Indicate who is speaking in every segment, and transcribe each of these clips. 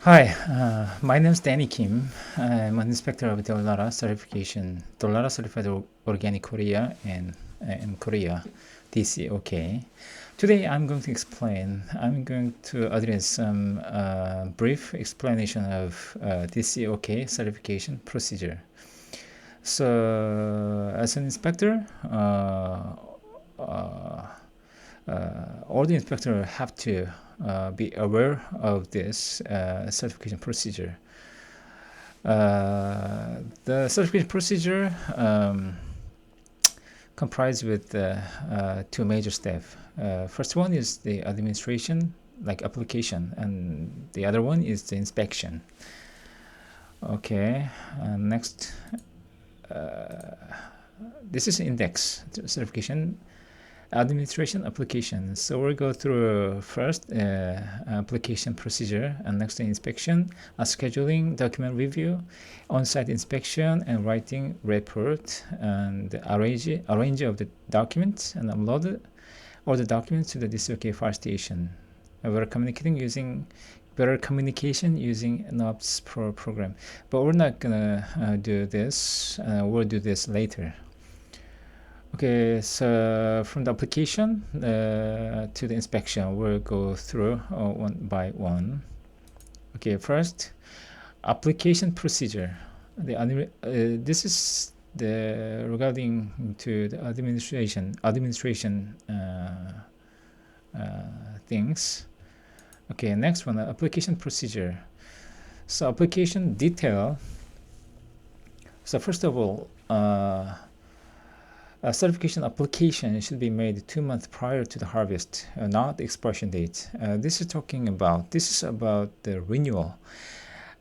Speaker 1: Hi, my name is Danny Kim. I'm an inspector of Dollara certification, Dollara Certified Organic Korea and in Korea, DCOK. Today I'm going to address some brief explanation of DCOK certification procedure. So, as an inspector, all the inspectors have to be aware of this certification procedure. The certification procedure comprised with two major steps. First one is the administration, like application, and the other one is the inspection. Okay, next, this is index certification administration application. So we'll go through first application procedure, and next inspection, scheduling, document review, on-site inspection, and writing report, and arrange of the documents and upload all the documents to the DCOK file station. We're communicating using better communication using NOPS Pro program, but we're not gonna do this. We'll do this later. Okay, so from the application to the inspection, we'll go through one by one. Okay, first, application procedure. This is the regarding to the administration things. Okay, next one, application procedure. So application detail. So first of all, a certification application should be made 2 months prior to the harvest, not the expiration date. This is about the renewal.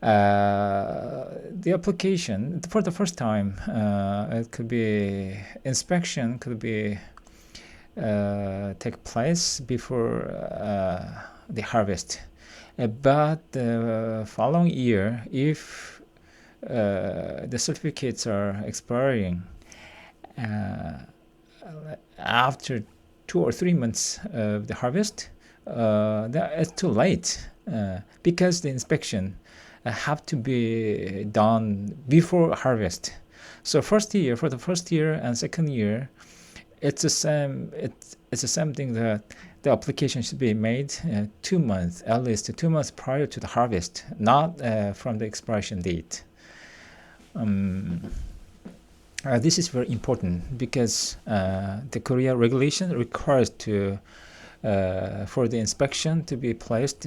Speaker 1: The application for the first time, it could be inspection could be take place before the harvest, but the following year, if the certificates are expiring after 2 or 3 months of the harvest, it's too late because the inspection have to be done before harvest. So for the first year and second year, it's the same. It's the same thing that the application should be made 2 months, at least 2 months prior to the harvest, not from the expiration date. This is very important because the Korea regulation requires for the inspection to be placed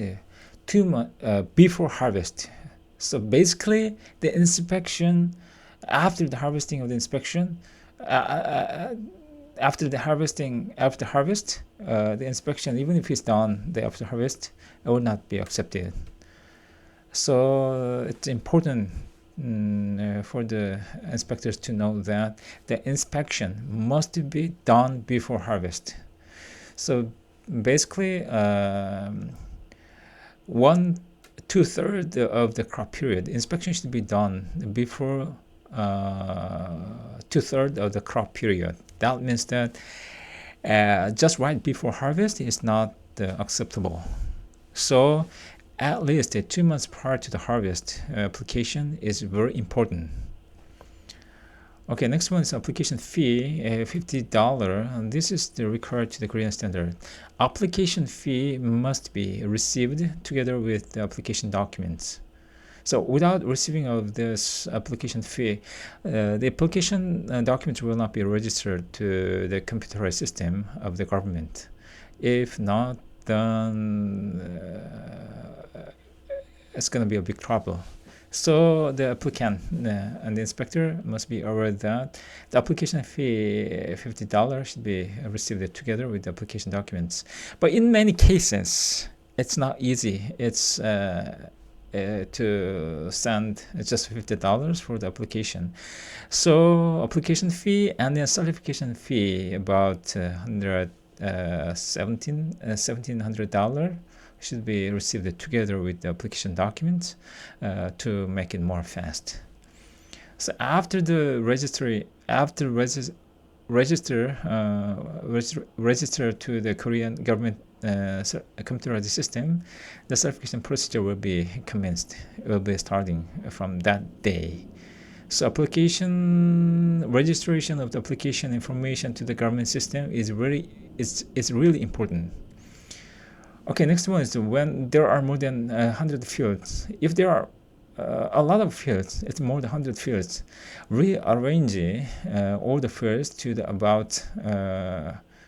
Speaker 1: 2 months before harvest. So basically, the inspection after the harvesting of the inspection, after harvest, the inspection, even if it's done the after harvest, it will not be accepted. So it's important for the inspectors to know that the inspection must be done before harvest. So basically, 1/2 of the crop period inspection should be done before 2/3 of the crop period. That means that just right before harvest is not acceptable. So at least 2 months prior to the harvest application is very important. Okay, next one is application fee, $50. And this is the required to the Korean standard. Application fee must be received together with the application documents. So without receiving of this application fee, the application documents will not be registered to the computerized system of the government. If not, then it's going to be a big trouble. So the applicant and the inspector must be aware that the application fee, $50, should be received together with the application documents. But in many cases, it's not easy. It's to send just $50 for the application. So application fee and the certification fee about $1,700 should be received together with the application documents to make it more fast. So after the register to the Korean government computerized system, the certification procedure will be commenced. It will be starting from that day. So application registration of the application information to the government system is really important. Okay, next one is when there are more than 100 fields. If there are a lot of fields, it's more than 100 fields, rearrange all the fields to about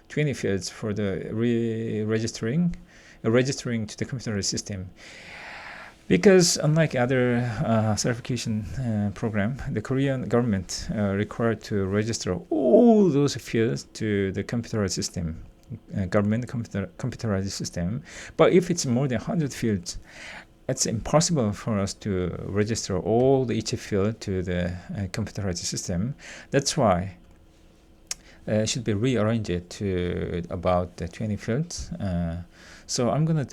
Speaker 1: 20 fields for the registering to the computer system. Because unlike other certification program, the Korean government required to register all those fields to the computerized system, government computerized system. But if it's more than 100 fields, it's impossible for us to register all each field to the computerized system. That's why it should be rearranged to about 20 fields. So I'm gonna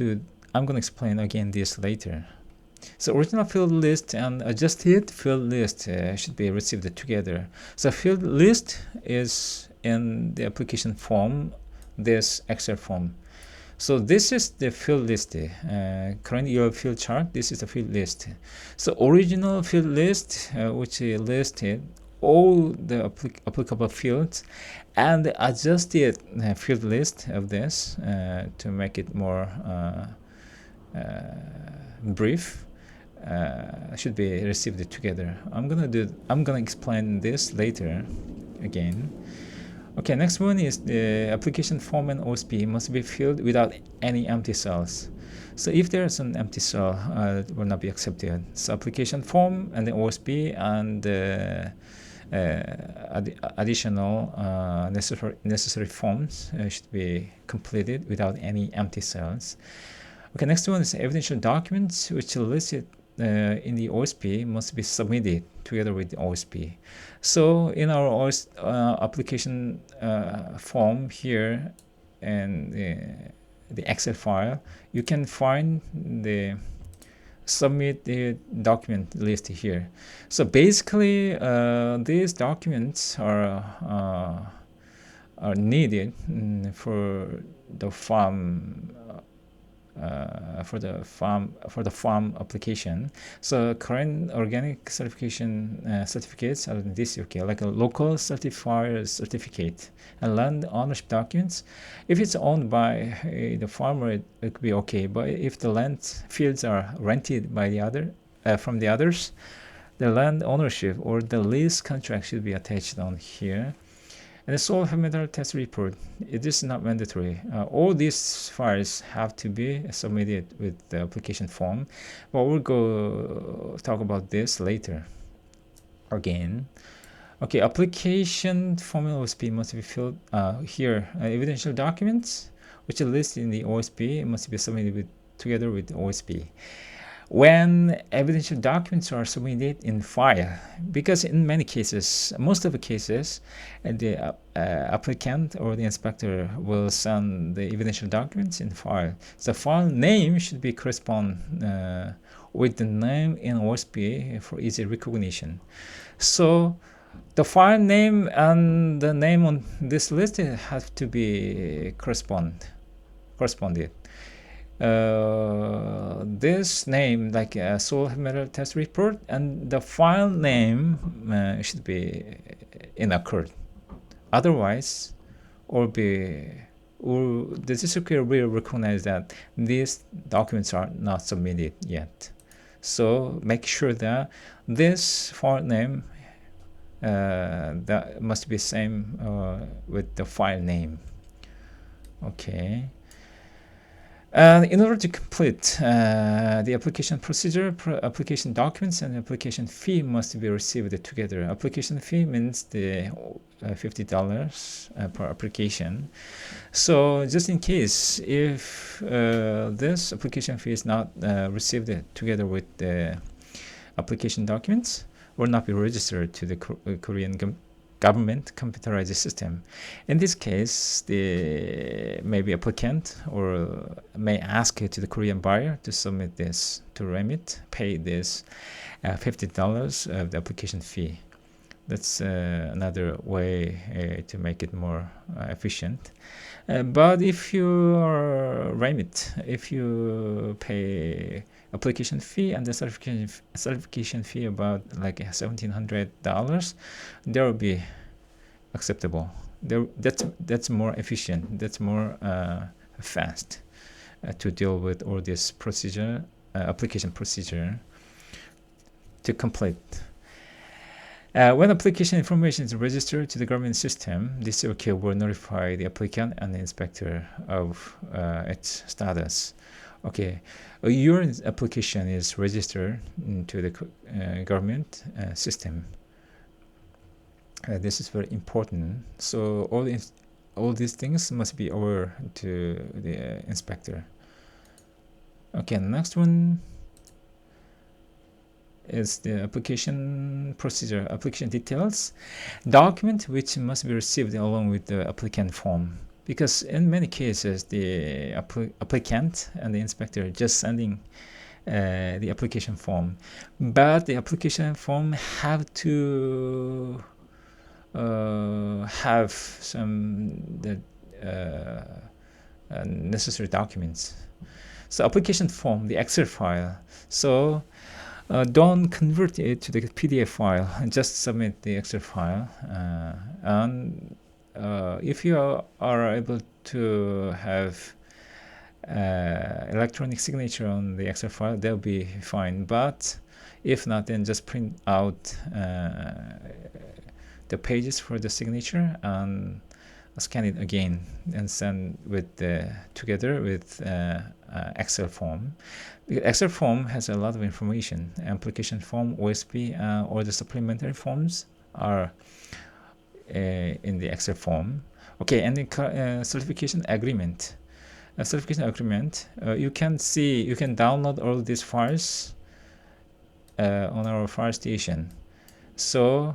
Speaker 1: explain again this later. So original field list and adjusted field list should be received together. So field list is in the application form, this Excel form. So this is the field list, current year field chart. This is the field list. So original field list, which listed all the applicable fields, and the adjusted field list of this to make it more brief. Should be received together. I'm gonna explain this later again. Okay, next one is the application form and OSP must be filled without any empty cells. So if there's an empty cell, it will not be accepted. So application form and the OSP and additional necessary forms should be completed without any empty cells. Okay, next one is evidential documents which are listed in the OSP must be submitted together with the OSP. So in our application form here and the Excel file, you can find the submit the document list here. So basically, these documents are needed for the farm. For the farm application. So current organic certification certificates are this, okay, like a local certifier certificate and land ownership documents. If it's owned by the farmer, it could be okay. But if the land fields are rented by the other from the others, the land ownership or the lease contract should be attached on here. And the soil metal test report, it is not mandatory. All these files have to be submitted with the application form, but we'll go talk about this later again. Okay, application form and OSP must be filled here. Evidential documents, which are listed in the OSP, must be submitted together with the OSP. When evidential documents are submitted in file, because in many cases, most of the cases, the applicant or the inspector will send the evidential documents in file. So file name should be correspond with the name in OSP for easy recognition. So the file name and the name on this list have to be corresponded. This name, like soil metal test report, and the file name should be in accord. Otherwise, the district will recognize that these documents are not submitted yet. So make sure that this file name that must be same with the file name. Okay. In order to complete the application procedure, application documents and application fee must be received together. Application fee means the $50 per application. So just in case if this application fee is not received together with the application documents, will not be registered to the Korean government computerized system. In this case, the maybe applicant or may ask to the Korean buyer to submit this to remit, pay this $50 of the application fee. That's another way to make it more efficient. But if you are remit, if you pay application fee and the certification fee about like $1,700, there will be acceptable. That's more efficient. That's more fast to deal with all this procedure, application procedure to complete. When application information is registered to the government system, this OK will notify the applicant and the inspector of its status. Okay, your application is registered to the government system. This is very important. So all these things must be aware to the inspector. Okay, next one is the application procedure, application details, document which must be received along with the applicant form. Because in many cases, the applicant and the inspector are just sending the application form, but the application form have to have some necessary documents. So application form, the Excel file. So don't convert it to the PDF file and just submit the Excel file. And if you are able to have electronic signature on the Excel file, that'll be fine. But if not, then just print out the pages for the signature and scan it again and send with together with Excel form. Because Excel form has a lot of information. Application form, OSP, or the supplementary forms are in the Excel form. Okay, and the certification agreement. A certification agreement, you can download all these files on our file station. So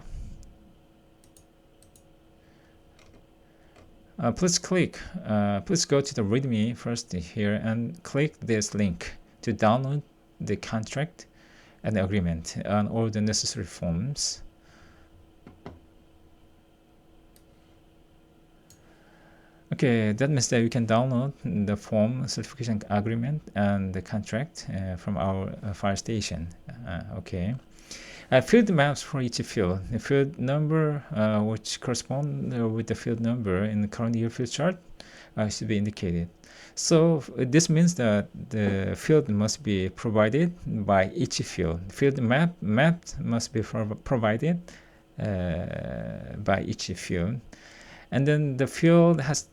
Speaker 1: please go to the README first here and click this link to download the contract and the agreement and all the necessary forms. Okay, that means that you can download the form, certification agreement, and the contract from our file station. Okay. Field maps for each field. The field number, which correspond with the field number in the current year field chart, should be indicated. So this means that the field must be provided by each field. Field map must be provided by each field. And then the field has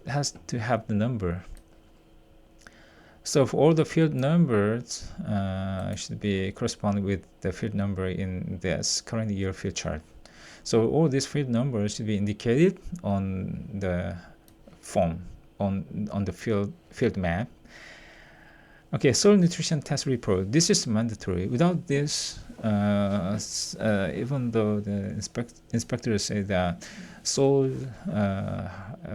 Speaker 1: to have the number. So for all the field numbers should be correspond with the field number in this current year field chart. So all these field numbers should be indicated on the form, on the field map. Okay, soil nutrition test report. This is mandatory. Without this, even though the inspectors say that soil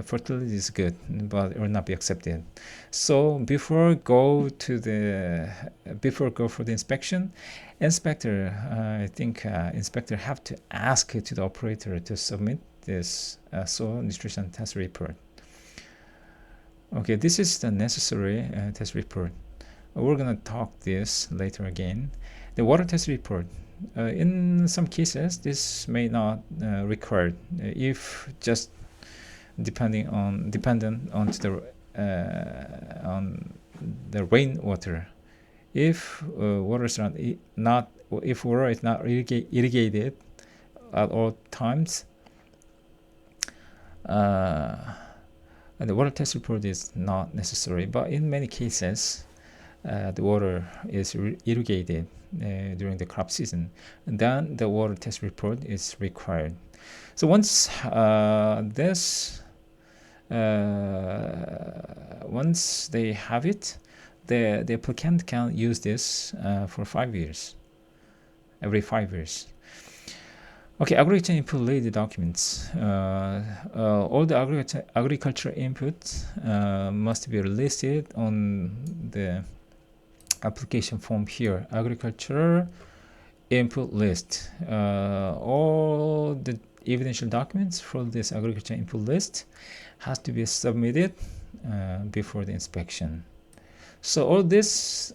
Speaker 1: fertility is good, but it will not be accepted. So before go for the inspection, inspector have to ask to the operator to submit this soil nutrition test report. Okay, this is the necessary test report. We're gonna talk this later again. The water test report. In some cases, this may not required if just dependent on the rainwater. If water is not irrigated at all times, the water test report is not necessary. But in many cases, the water is irrigated during the crop season, and then the water test report is required. So once once they have it, the applicant can use this for 5 years, every 5 years. Okay, agriculture input related documents. All the agriculture inputs must be listed on the application form here. Agriculture input list. All the evidential documents from this agriculture input list has to be submitted before the inspection. So all these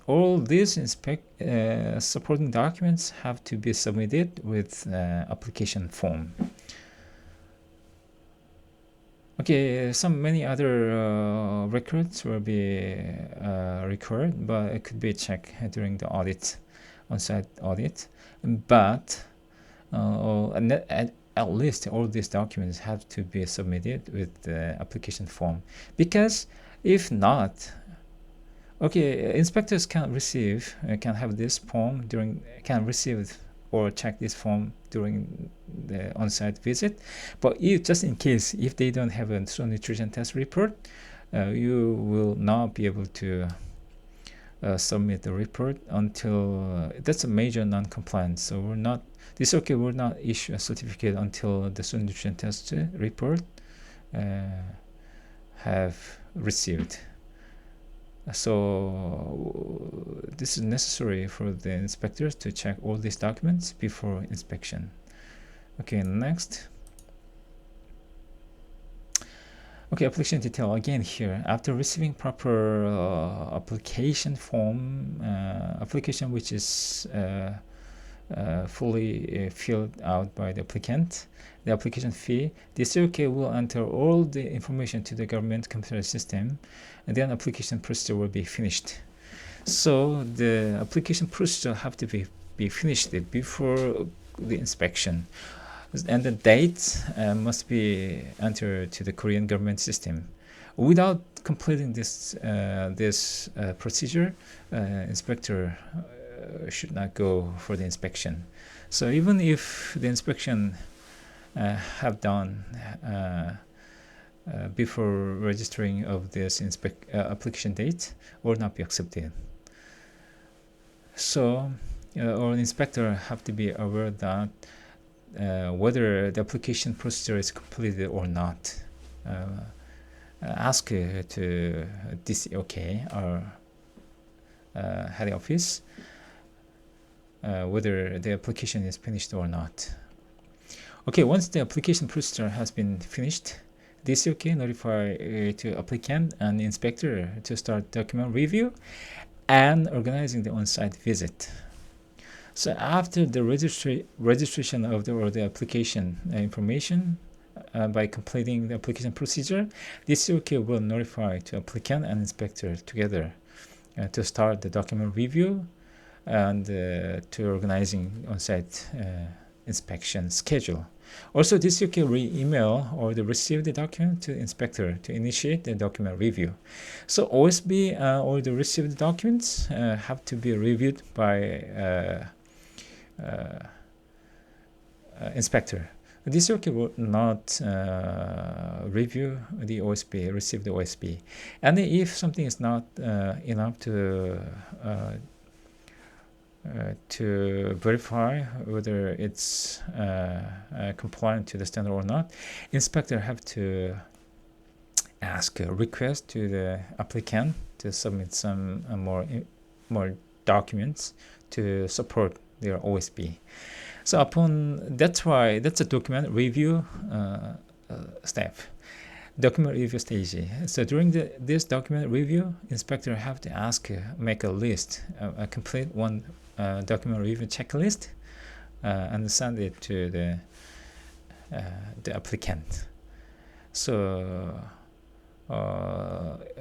Speaker 1: supporting documents have to be submitted with application form. Okay, many other records will be required, but it could be checked during the audit, on-site audit. But at least all these documents have to be submitted with the application form, because if not, okay, inspectors can have this form can receive or check this form during the on-site visit. But if just in case if they don't have a soil nutrition test report, you will not be able to submit the report until that's a major non-compliance. So will not issue a certificate until the soil nutrition test report have received. So this is necessary for the inspectors to check all these documents before inspection. Okay, next. Okay, application detail again here. After receiving proper application form, application which is fully filled out by the applicant, the application fee, the COK will enter all the information to the government computer system, and then application procedure will be finished. So the application procedure have to be finished before the inspection, and the date must be entered to the Korean government system. Without completing this procedure, inspector should not go for the inspection. So even if the inspection have done before registering of this application date, will not be accepted. So or an inspector have to be aware that whether the application procedure is completed or not. Ask to DCOK or head office whether the application is finished or not. Okay, once the application procedure has been finished, DCOK notify to applicant and inspector to start document review and organizing the on-site visit. So after the registration of the application information by completing the application procedure, DCOK will notify to applicant and inspector together to start the document review and to organizing on-site inspection schedule. Also, DCOK will email or receive the document to inspector to initiate the document review. So OSB or the received documents have to be reviewed by inspector. DCOK will not review the OSB, receive the OSB. And if something is not enough to verify whether it's compliant to the standard or not, inspector have to ask a request to the applicant to submit some more documents to support their OSB. So that's a document review step, document review stage. So during this document review, inspector have to make a list, complete one document review checklist, and send it to the applicant. So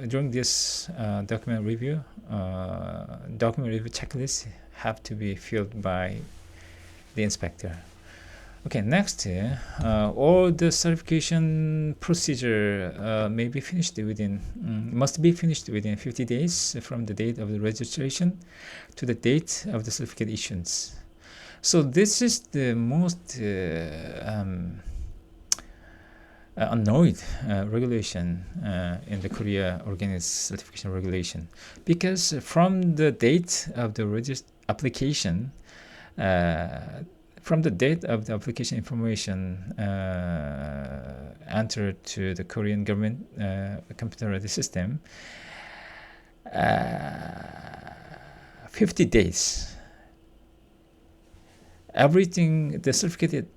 Speaker 1: during this document review checklist have to be filled by the inspector. Okay, next, all the certification procedure must be finished within 50 days from the date of the registration to the date of the certificate issuance. So this is the most annoyed regulation in the Korea Organic Certification Regulation, because from the date of the application, from the date of the application information entered to the Korean government computer system, 50 days. Everything, the certificate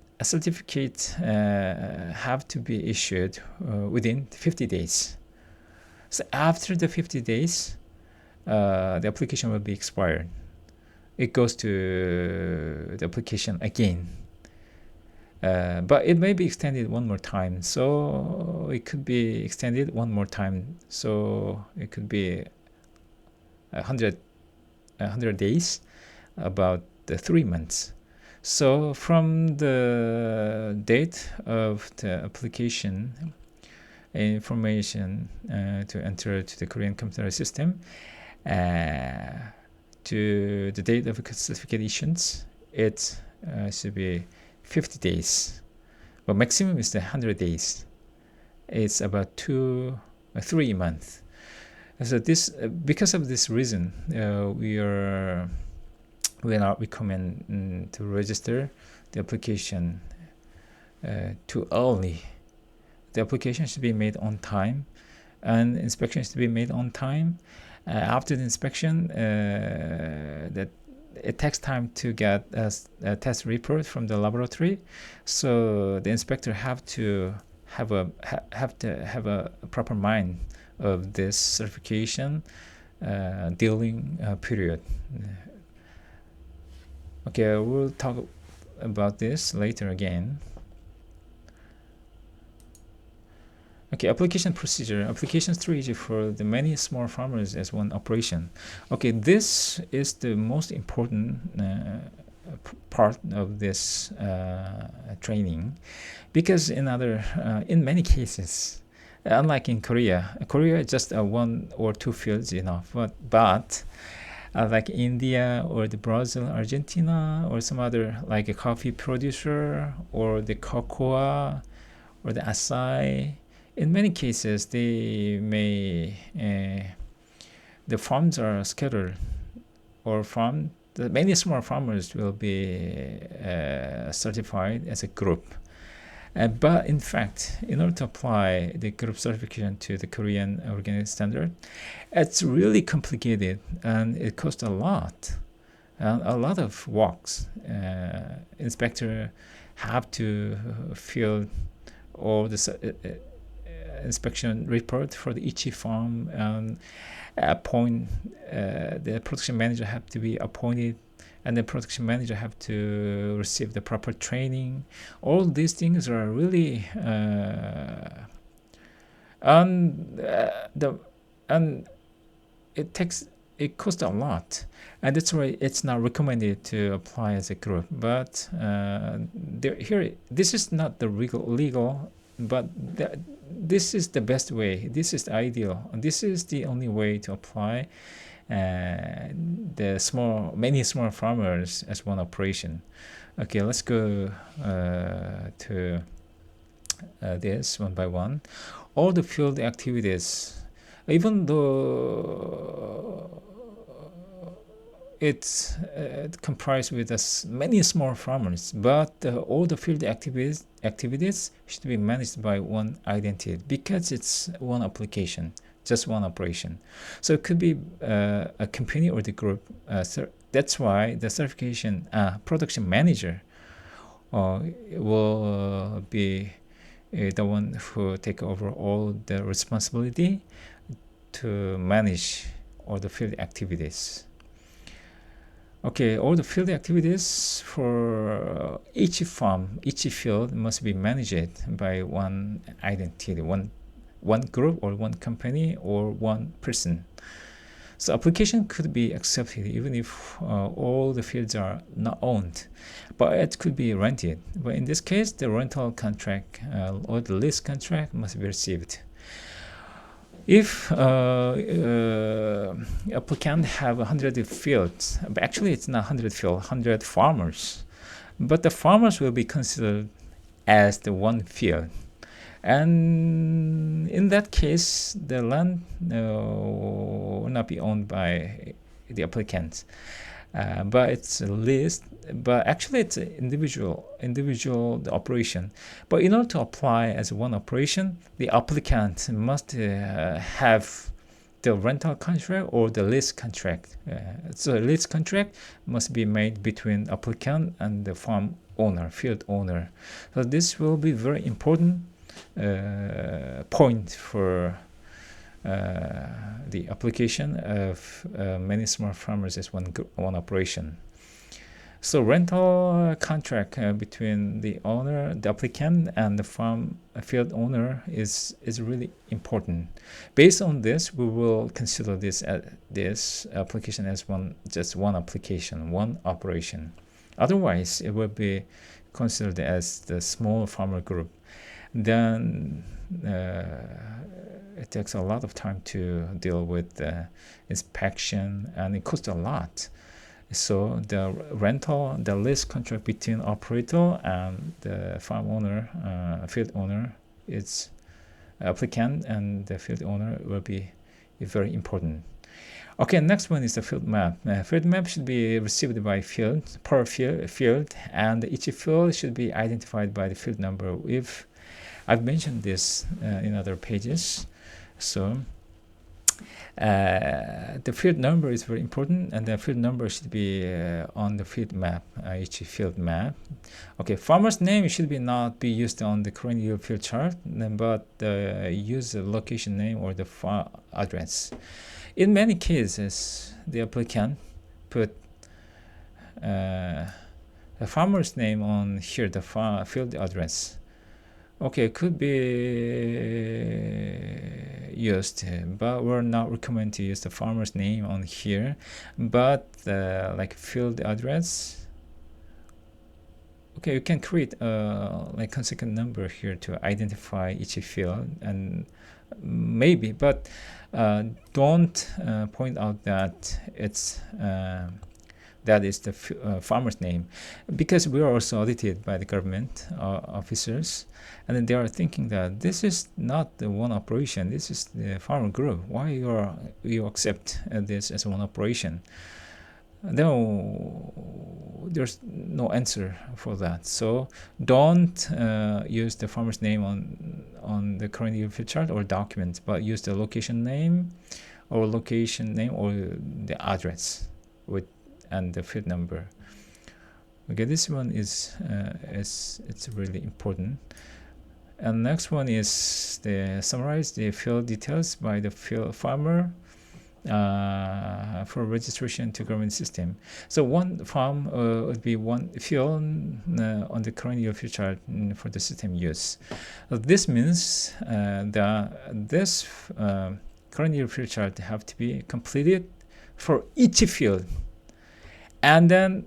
Speaker 1: have to be issued within 50 days. So after the 50 days, the application will be expired. It goes to the application again. But it may be extended one more time. So it could be extended one more time. So it could be 100 days, about the 3 months. So from the date of the application information to enter to the Korean computer system to the date of certificate issuance, it should be 50 days. But maximum is the 100 days. It's about 3 months. So this, because of this reason, we not recommend to register the application too early. The application should be made on time, and inspection should be made on time. After the inspection, that it takes time to get a test report from the laboratory, so the inspector have to have a proper mind of this certification dealing period. Okay, we'll talk about this later again. Okay, application procedure. Application strategy for the many small farmers as one operation. Okay, this is the most important part of this training, because in many cases, unlike in Korea just one or two fields enough. But like India or the Brazil, Argentina, or some other like a coffee producer or the cocoa or the acai, in many cases they may the farms are scattered, or many small farmers will be certified as a group. But in fact, in order to apply the group certification to the Korean organic standard, it's really complicated and it costs a lot of works. Inspector have to fill all the inspection report for each farm, and appoint the production manager have to be appointed, and the production manager have to receive the proper training. All these things are really and it costs a lot, and that's why it's not recommended to apply as a group. But this is not the legal, but this is the best way. This is the ideal. This is the only way to apply many small farmers as one operation. Okay, let's go to this one by one. All the field activities, even though it's comprised with many small farmers, but all the field activities should be managed by one identity, because it's one application, just one operation. So it could be a company or the group. That's why the certification production manager will be the one who take over all the responsibility to manage all the field activities. Okay, all the field activities for each farm, each field must be managed by one identity, one group or one company or one person. So application could be accepted even if all the fields are not owned, but it could be rented. But in this case, the rental contract or the lease contract must be received. If applicant have 100 fields, but actually it's not 100 fields, 100 farmers, but the farmers will be considered as the one field. And in that case, the land will not be owned by the applicants, but it's a list. But actually, it's an individual operation. But in order to apply as one operation, the applicant must have the rental contract or the lease contract. So the lease contract must be made between applicant and the farm owner, field owner. So this will be very important point for the application of many small farmers is one operation. So rental contract between the owner, the applicant, and the farm field owner is really important. Based on this, we will consider this application as just one application, one operation. Otherwise, it will be considered as the small farmer group. Then it takes a lot of time to deal with the inspection, and it costs a lot. So the rental, the lease contract between operator and the farm owner, field owner, its applicant and the field owner will be very important. Okay, next one is the field map. Field map should be received by field, per field, and each field should be identified by the field number. If I've mentioned this in other pages, so the field number is very important, and the field number should be on the field map, each field map. Okay, farmer's name should not be used on the current year field chart, but use the location name or the farm address. In many cases, the applicant put the farmer's name on here, the field address. Okay, could be used, but we're not recommend to use the farmer's name on here, but like field address. Okay, you can create like consequent number here to identify each field, and maybe, but don't point out that it's that is the farmer's name, because we are also audited by the government officers, and then they are thinking that this is not the one operation, this is the farmer group. Why you accept this as one operation? No, there's no answer for that. So don't use the farmer's name on the current year field chart or document, but use the location name or the address with and the field number. Okay, this one is it's really important. And next one is the summarize the field details by the field farmer for registration to government system. So one farm would be one field on the current year field chart for the system use. This means this current year field chart have to be completed for each field, and then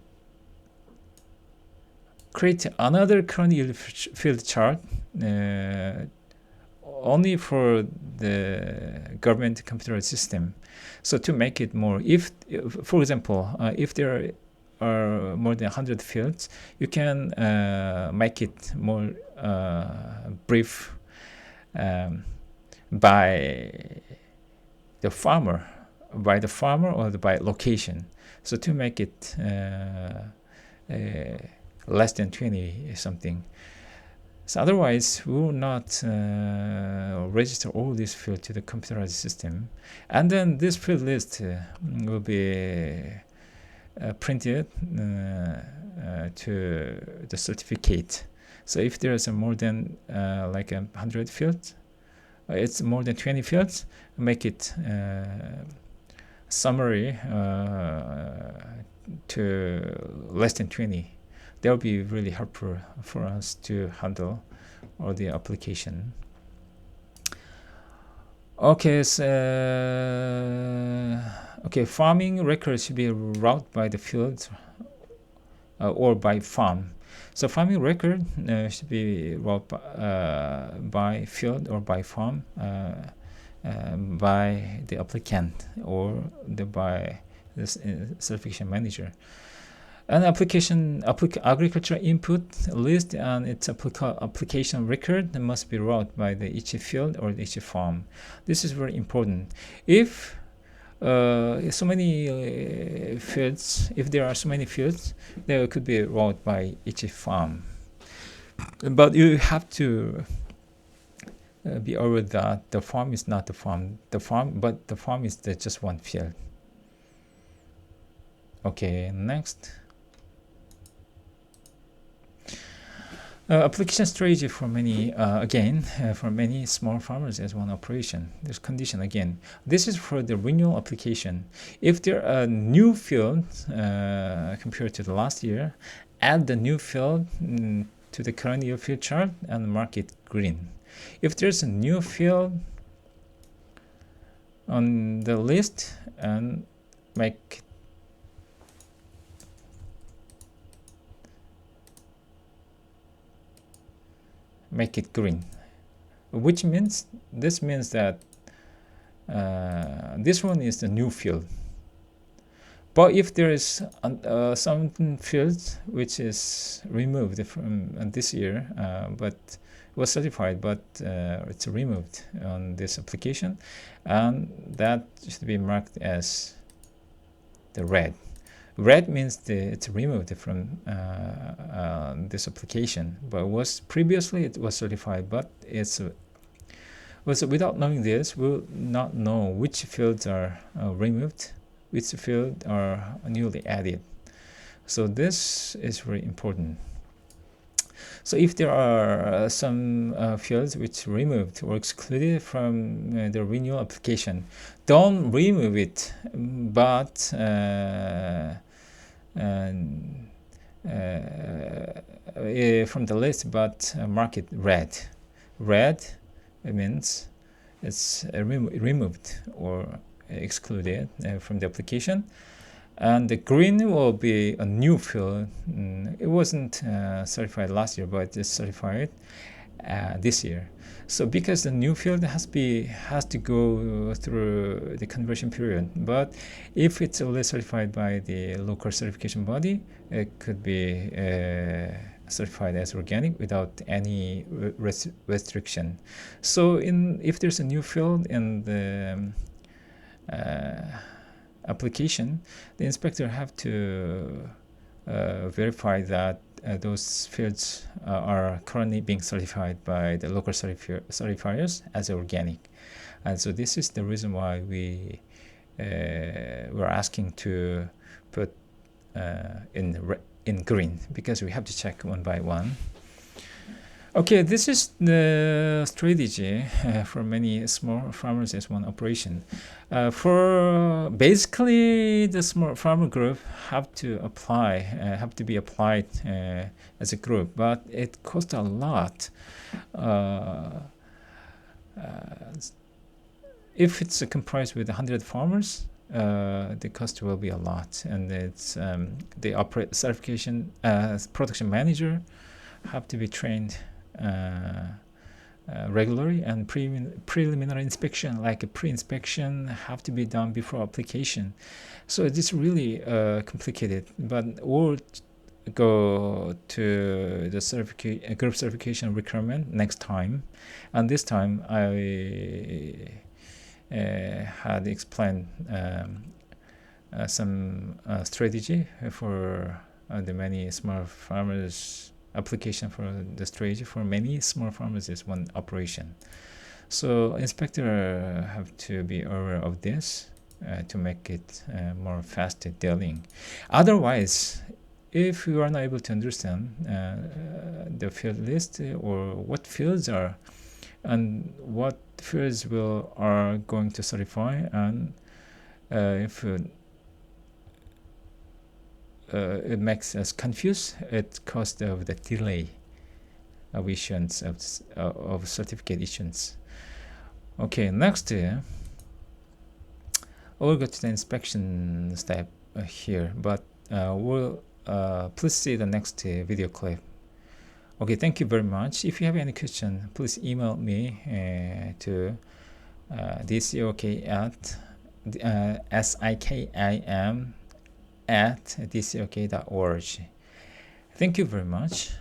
Speaker 1: create another current year field chart only for the government computer system. So to make it more, if for example, if there are more than 100 fields, you can make it more brief by the farmer or by location. So to make it less than 20 something. So otherwise, we will not register all these fields to the computerized system. And then this field list will be printed to the certificate. So if there's more than like 100 fields, it's more than 20 fields, make it summary to less than 20. That will be really helpful for us to handle all the application. Okay, so farming records should be routed by the field or by farm. So farming record should be routed by field or by farm by the applicant or by the certification manager. An agricultural input list and its application record must be routed by each field or each farm. This is very important. If so many fields, if there are so many fields, they could be routed by each farm. But you have to be aware that the farm is not the farm. But the farm is just one field. Okay, next. Application strategy for many, for many small farmers as one operation. This condition again. This is for the renewal application. If there are new fields compared to the last year, add the new field to the current year field chart and mark it green. If there's a new field on the list, and make it green, which means this means that this one is the new field. But if there is some fields which is removed from this year, but was certified, but it's removed on this application, and that should be marked as the red. Red means it's removed from this application, but was previously it was certified, but it's was without knowing this, we'll not know which fields are removed, which fields are newly added. So this is very important. So if there are some fields which removed or excluded from the renewal application, don't remove it, but from the list, but mark it red. Red means it's removed or excluded from the application. And the green will be a new field. It wasn't certified last year, but it's certified this year. So because the new field has to go through the conversion period, but if it's already certified by the local certification body, it could be certified as organic without any restriction. So if there's a new field in the application, the inspector have to verify that those fields are currently being certified by the local certifiers as organic. And so this is the reason why we're asking to put in green, because we have to check one by one. Okay, this is the strategy for many small farmers as one operation. For basically the small farmer group have to be applied as a group, but it costs a lot. If it's comprised with 100 farmers, the cost will be a lot, and it's the certification production manager have to be trained regularly, and preliminary inspection, like a pre-inspection, have to be done before application. So it is really complicated, but we'll go to the group certification requirement next time. And this time I had explained some strategy for the many small farmers. Application for the strategy for many small farmers is one operation. So inspector have to be aware of this to make it more faster dealing. Otherwise, if you are not able to understand the field list or what fields are and what fields are going to certify, and if it makes us confused, it causes the delay of issuance of certificate issuance. Okay, next we'll go to the inspection step here, but we'll please see the next video clip. Okay, thank you very much. If you have any question, please email me to dcok@sikim@dcok.org. Thank you very much.